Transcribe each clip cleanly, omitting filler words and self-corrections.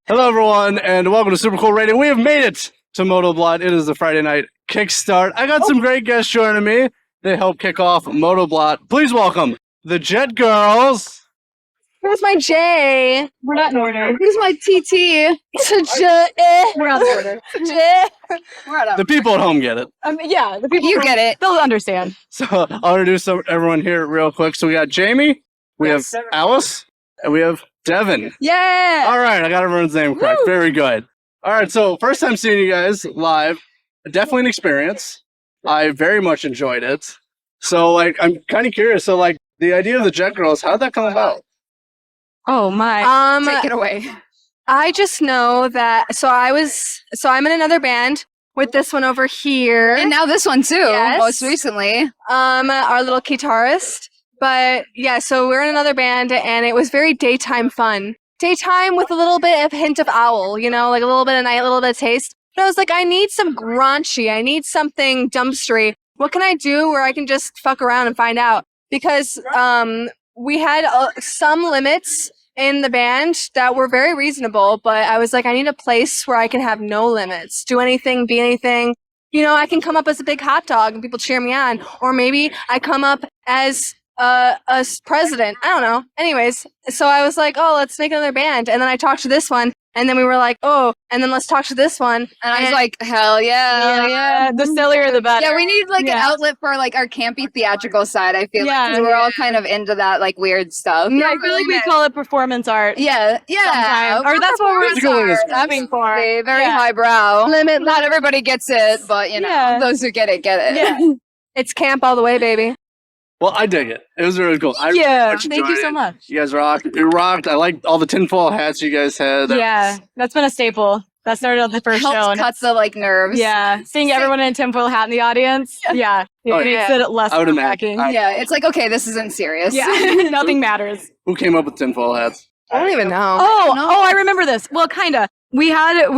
Hello, everyone, and welcome to Super Cool Radio. We have made it to Motoblot. It is the Friday Night Kickstart. I got some great guests joining me. They help kick off Motoblot. Please welcome the Jett Girls. Where's my J? We're not in order. Where's my TT? We're out of order. We're out of The people at home get it. Yeah, the people You get it. They'll understand. So I'll introduce everyone here real quick. So we got Jamie, we have Alice, and we have Devin. Yeah. All right, I got everyone's name correct. Very good. All right, so first time seeing you guys live, definitely an experience. I very much enjoyed it. So, I'm kind of curious. So, the idea of the Jett Girls, how'd that come about? Oh my. Take it away. I just know that. I'm in another band with this one over here. And now this one too, Yes. most recently. Our little guitarist. But yeah, so we're in another band, and it was very daytime fun. Daytime with a little bit of hint of owl, like a little bit of night, a little bit of taste. But I was like, I need some graunchy. I need something dumpstery. What can I do where I can just fuck around and find out? Because we had some limits in the band that were very reasonable, but I was like, I need a place where I can have no limits. Do anything, be anything. I can come up as a big hot dog and people cheer me on. Or maybe I come up as a president. I don't know. Anyways, so I was like, oh, let's make another band. And then I talked to this one. And then we were like, oh, and then let's talk to this one. And I was like, hell yeah. Yeah, the sillier the better. Yeah, we need an outlet for our campy theatrical side, I feel like. 'Cause we're all kind of into that weird stuff. Yeah, I feel like we call it performance art. Yeah. Sometimes. Or that's what we're aiming for. Very highbrow. Not everybody gets it, but those who get it, get it. Yeah. It's camp all the way, baby. Well, I dig it. It was really cool. Thank you so much. You guys rocked. It rocked. I liked all the tinfoil hats you guys had. Yeah, that's been a staple. That started on the first show. Helps cut the nerves. Yeah, seeing everyone in a tinfoil hat in the audience. Yeah, it makes it less I would nerve-wracking. imagine. Yeah, it's like, okay, this isn't serious. Yeah, nothing matters. Who came up with tinfoil hats? I don't even know. Oh, I remember this. Well, kinda. We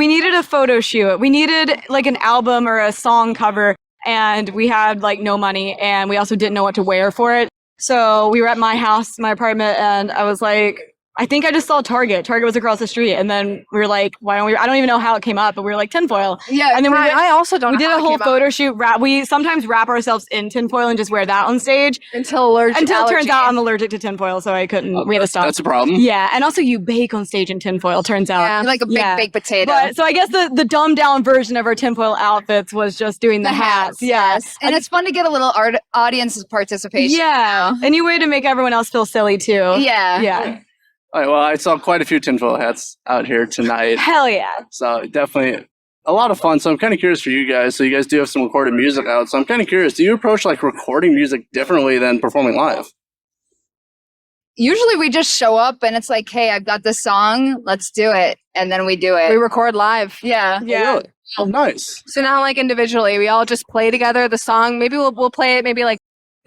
needed a photo shoot. We needed an album or a song cover, and we had no money, and we also didn't know what to wear for it. So we were at my house, my apartment, and I was like, I think I just saw Target. Target was across the street, and then we were like, why don't we? I don't even know how it came up, but we were like tinfoil. Yeah, and then I also don't. We did a whole photo shoot. We sometimes wrap ourselves in tinfoil and just wear that on stage until it turns out I'm allergic to tinfoil, so I couldn't. We had to stop. That's a problem. Yeah, and also you bake on stage in tinfoil. Turns out, Yeah. Like a big baked potato. But, so I guess the dumbed down version of our tinfoil outfits was just doing the hats. Yes, and it's fun to get a little audience participation. Yeah, a new way to make everyone else feel silly too. Yeah. All right, well, I saw quite a few tinfoil hats out here tonight. Hell yeah. So definitely a lot of fun. So I'm kind of curious for you guys. So you guys do have some recorded music out. So I'm kind of curious, do you approach recording music differently than performing live? Usually we just show up and it's like, hey, I've got this song, let's do it. And then we do it. We record live. Yeah. Oh, really? Oh, nice. So now individually, we all just play together the song. Maybe we'll play it maybe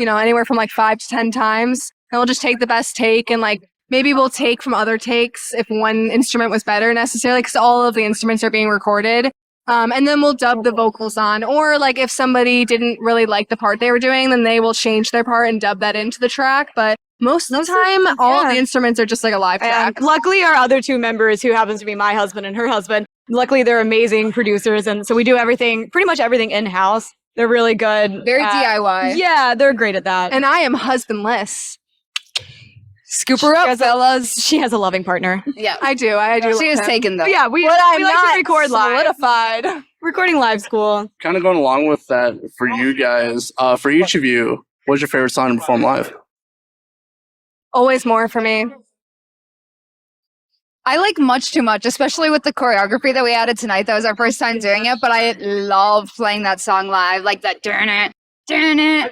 anywhere from 5 to 10 times. And we'll just take the best take and maybe we'll take from other takes if one instrument was better necessarily, because all of the instruments are being recorded. And then we'll dub the vocals on. Or if somebody didn't really like the part they were doing, then they will change their part and dub that into the track. But most of the time, all of the instruments are just a live track. And luckily, our other two members, who happens to be my husband and her husband, luckily they're amazing producers. And so we do pretty much everything in-house. They're really good. Very DIY. Yeah, they're great at that. And I am husbandless. Scoop her up, fellas. She has a loving partner. Yeah. I do. She is taken, though. But yeah, we I'm like not to record live. solidified. Recording live's cool. Kind of going along with that for you guys, for each of you, what's your favorite song to perform live? Always more for me. I like Much Too Much, especially with the choreography that we added tonight. That was our first time doing it, but I love playing that song live. Like that, darn it. Yeah,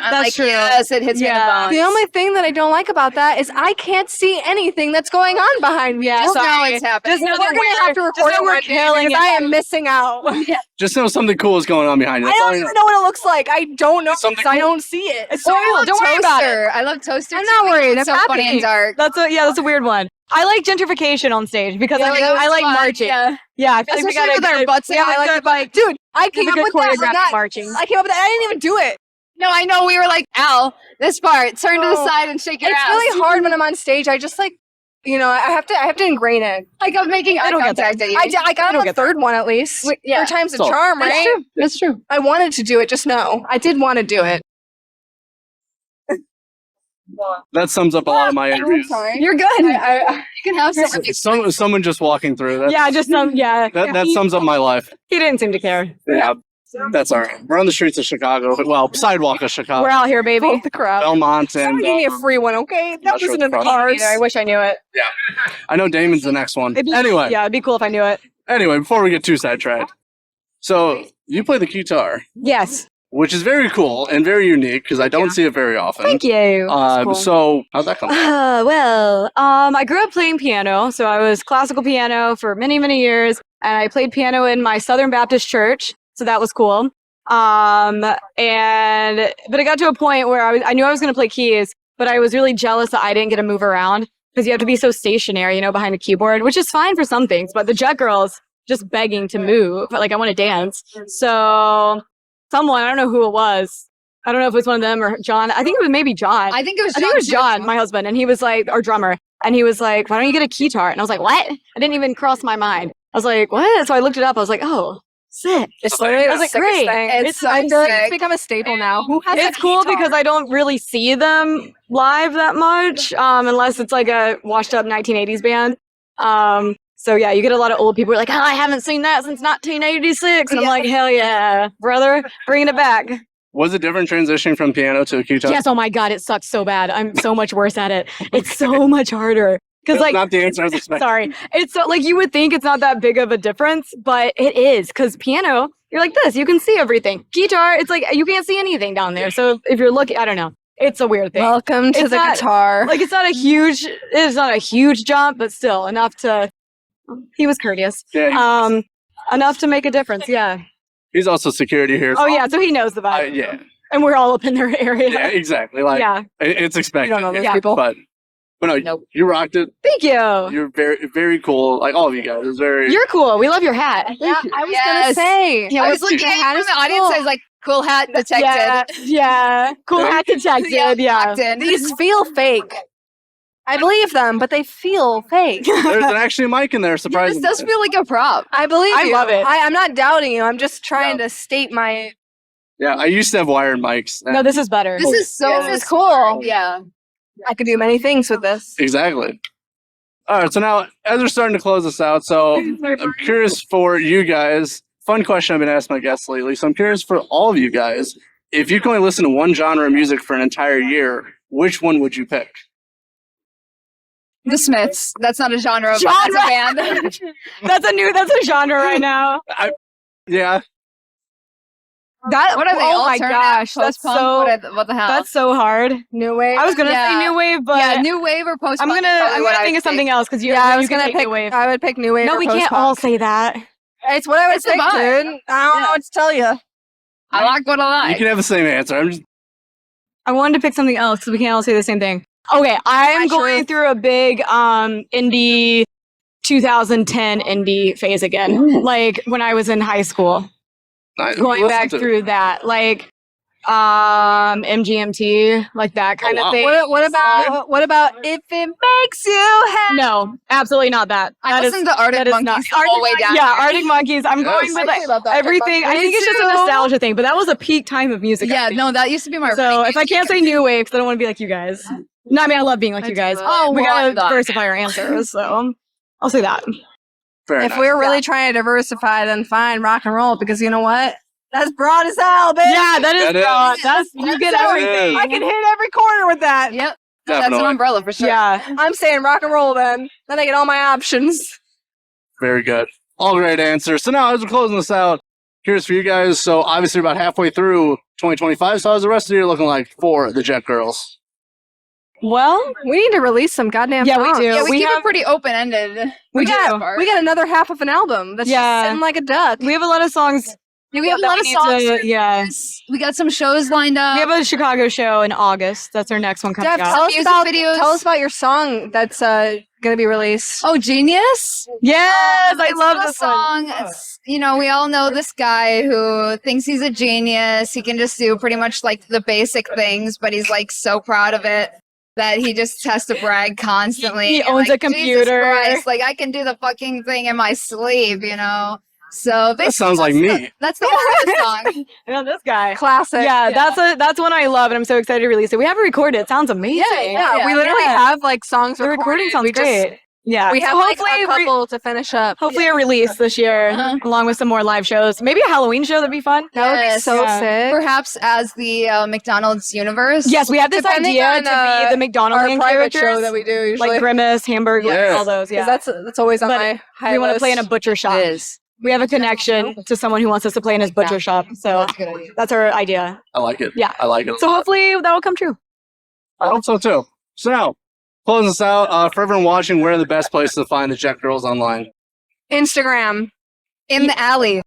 that's true. Yes, it hits me in the bones. The only thing that I don't like about that is I can't see anything that's going on behind me. Just know it's happening. We're going to have to record it we're killing because I am missing out. Just know something cool is going on behind you. I don't even know what it looks like. I don't know because I don't see it. It's so cool. Don't worry about it. I love Toaster. I'm not worried. It's I'm so funny happy. and dark. That's a weird one. I like gentrification on stage because I like marching. Yeah, I feel like we Especially with our butts out. I like like dude, I came up with that. Marching. I came up with that. I didn't even do it. No, I know. We were like, Al, this part, turn to the side and shake your ass. It's really hard when I'm on stage. I just I have to ingrain it. Like I'm making eye don't get contact at you. I got don't the get third one at least. Yeah. Third time's a So, charm, right? That's true. I wanted to do it, just no. I did want to do it. That sums up a lot of my interviews. You're good. You can have some. Someone just walking through. That's, Yeah, just that sums up my life. he didn't seem to care. Yeah, that's all right. We're on the streets of Chicago. Well, sidewalk of Chicago. We're out here, baby. Fuck the crowd. Belmont and Give me a free one, okay? That not sure wasn't in the what the fuck. cards. I wish I knew it. I know Damon's the next one. Anyway, Yeah, it'd be cool if I knew it. before we get too sidetracked, so you play the guitar, Yes. which is very cool and very unique because I don't see it very often. Thank you. Cool. So how'd that come? I grew up playing piano, so I was classical piano for many, many years, and I played piano in my Southern Baptist church, so that was cool. But it got to a point where I knew I was going to play keys, but I was really jealous that I didn't get to move around because you have to be so stationary, behind a keyboard, which is fine for some things, but the Jett Girls just begging to move, like I want to dance. So someone, I don't know who it was. I don't know if it was one of them or John. I think it was maybe John. I think it was John, my husband, and he was like, our drummer, and he was like, why don't you get a guitar? And I was like, what? I didn't even cross my mind. I was like, what? So I looked it up. I was like, oh, sick. It's literally I was like, great. It's so I feel like sick. it's become a staple now. Who has It's a cool guitar? because I don't really see them live that much, unless it's like a washed up 1980s band. So yeah, you get a lot of old people who are like, I haven't seen that since 1986. And I'm like, hell yeah, brother, bringing it back. Was it different transitioning from piano to a guitar? Yes, oh my God, it sucks so bad. I'm so much worse at it. It's so much harder. Because That's not the answer I was expecting. sorry, it's so, like you would think it's not that big of a difference, but it is. Because piano, you're like this, you can see everything. Guitar, it's like you can't see anything down there. So if you're looking, I don't know, it's a weird thing. Welcome to It's the not- guitar. Like it's not a huge jump, but still enough to. He was courteous. Yeah, Enough to make a difference. Yeah. he's also security here. Oh yeah, so he knows the vibe. Yeah, And we're all up in their area. yeah, exactly. Like, Yeah. it's expected. You don't know those Yeah. people. But no, Nope. you rocked it. Thank you. You're very, very cool. Like all of you guys, it's very. You're cool. We love your hat. Yeah, I was gonna Yes. say. I was looking your at you hat from is the audience. cool. I was like, cool hat detected. Yeah. Cool hat detected. Yeah. locked in. These feel fake. I believe them, but they feel fake. There's actually a mic in there. This Surprisingly, does feel like a prop. I believe I you. love it. I'm not doubting you. I'm just trying to state my. yeah. I used to have wired mics. No, this is better. This is so This is cool. Yeah. I could do many things with this. Exactly. All right. So now, as we're starting to close this out, so I'm curious for you guys. Fun question I've been asking my guests lately. So I'm curious for all of you guys. If you can only listen to one genre of music for an entire year, which one would you pick? The Smiths. That's not a genre. That's a band. That's a genre right now. Yeah. That What are they? Oh my Alternative, gosh, that's post-punk? so What the hell? that's so hard. New wave. I was gonna Yeah. say new wave, but yeah, new wave or post. I'm gonna think of something else because Yeah, I was can gonna take pick new wave. I would pick new wave. No, or we can't post-punk. all say that. It's what I would It's a pick, vibe. dude. I don't know what to tell you. I like what I You like. can have the same answer. I'm just I wanted to pick something else because we can't all say the same thing. Okay, I am My going truth. through a big indie 2010 indie phase again. Like when I was in high school. Going listen back to- through that. Like MGMT, like that kind Oh, wow. of thing. What about if it makes you happy? No, absolutely not that. I That is- listened to Arctic that is Monkeys not- all the way down. Yeah, here. Arctic Monkeys. I'm going Yes. with I like, love that. everything. I Me think it's just a too. nostalgia thing, but that was a peak time of music. I Yeah, think. no, that used to be my. So if I can't say new wave, because I don't want to be like you guys. No, I mean I love being like I you do guys. love Oh, We well, gotta I'm done. diversify our answers, so I'll say that. Fair If enough. we're really trying to diversify, then fine, rock and roll. Because you know what? That's broad as hell, baby. Yeah, that is That is- broad. That's you get That's everything. I can hit every corner with that. Yep, that's an Definitely. umbrella for sure. Yeah. I'm saying rock and roll then. Then I get all my options. Very good. All great answers. So now, as we're closing this out, here's for you guys. So obviously, we're about halfway through 2025. So how's the rest of the year looking like for the Jett Girls? Well, We need to release some goddamn Yeah, we songs. do. Yeah, we We keep have- it pretty open ended. we do. We got another half of an album that's Yeah. just sitting like a duck. We have a lot of songs. We have a that lot we of need songs. to- yeah. We got some shows lined up. We have a Chicago show in August. That's our next one coming Jeff, out. Music videos. tell us about your song that's gonna be released. Oh, Genius! Yes, I It's love not a this one. song. It's, we all know this guy who thinks he's a genius. He can just do pretty much like the basic things, but he's like so proud of it. that he just has to brag constantly. He And, owns like, a Jesus computer. Christ, like I can do the fucking thing in my sleep, you know. So That sounds like me. That's the whole song. You know, this guy. Classic. Yeah, that's one I love, and I'm so excited to release it. We have it recorded. It sounds amazing. Yeah, we literally have like songs The recording recorded. sounds We just- great. Yeah, We so have like hopefully a couple to finish up. hopefully a release this year, along with some more live shows. Maybe a Halloween show that'd be fun. That would be Yes. so Yeah. sick. Perhaps as the McDonald's universe. Yes, we have this Depending idea on, to be the McDonald's Our private characters, show that we do usually. like Grimace, Hamburger, Yes. all those. Yeah, Because that's always on But my high we want to list. play in a butcher shop. It is. We have a connection to someone who wants us to play in his butcher shop, so That's a good idea. that's our idea. I like it. Yeah. I like it. So hopefully that will come true. I hope so too. So now, closing us out, for everyone watching, where are the best places to find the Jett Girls online? Instagram. In the alley.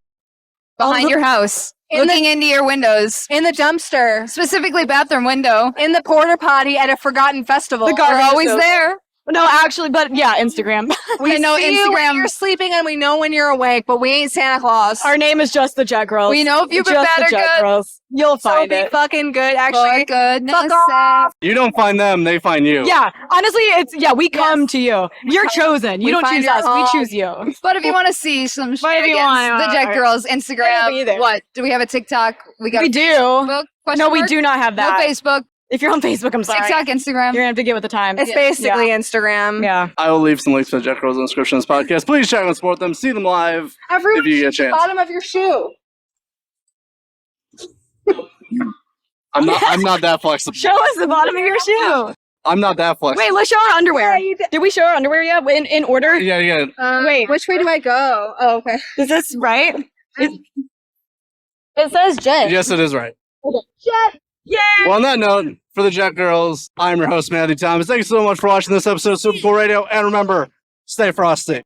Behind your house. In Looking into your windows. In the dumpster. Specifically bathroom window. In the porta potty at a forgotten festival. The We're garbage always disposal. there. No, actually, but yeah, Instagram. We know see you when Instagram- you're sleeping and we know when you're awake, but we ain't Santa Claus. Our name is just the Jett Girls. We know if you've been Just bad the or Jett good. Girls. You'll so find be it. fucking good. For Actually, goodness fuck off. You don't find them, they find you. Yeah, honestly, we come to you. You're chosen. You We don't find choose your us. home. We choose you. But if you want to see some But if you shenanigans, want- the Jett Girls It'll be Instagram. there. What? Do we have a TikTok? We got We a do. Facebook? No, we Question do not have mark? that. No Facebook. If you're on Facebook, I'm sorry. TikTok, Instagram. You're gonna have to get with the time. It's basically Instagram. Yeah. I will leave some links to the Jett Girls in the description of this podcast. Please check and support them. See them live Everyone, if you get a chance. bottom of your shoe. I'm not that flexible. Show us the bottom of your shoe. I'm not that flexible. Wait, let's show our underwear. Did we show our underwear yet? In order? Yeah, yeah. Wait. Which way do I go? Oh, okay. Is this right? It says Jen. Yes, it is right. Jen. Yay! Well, on that note, for the Jett Girls, I'm your host, Matthew Thomas. Thank you so much for watching this episode of Super Cool Radio. And remember, stay frosty.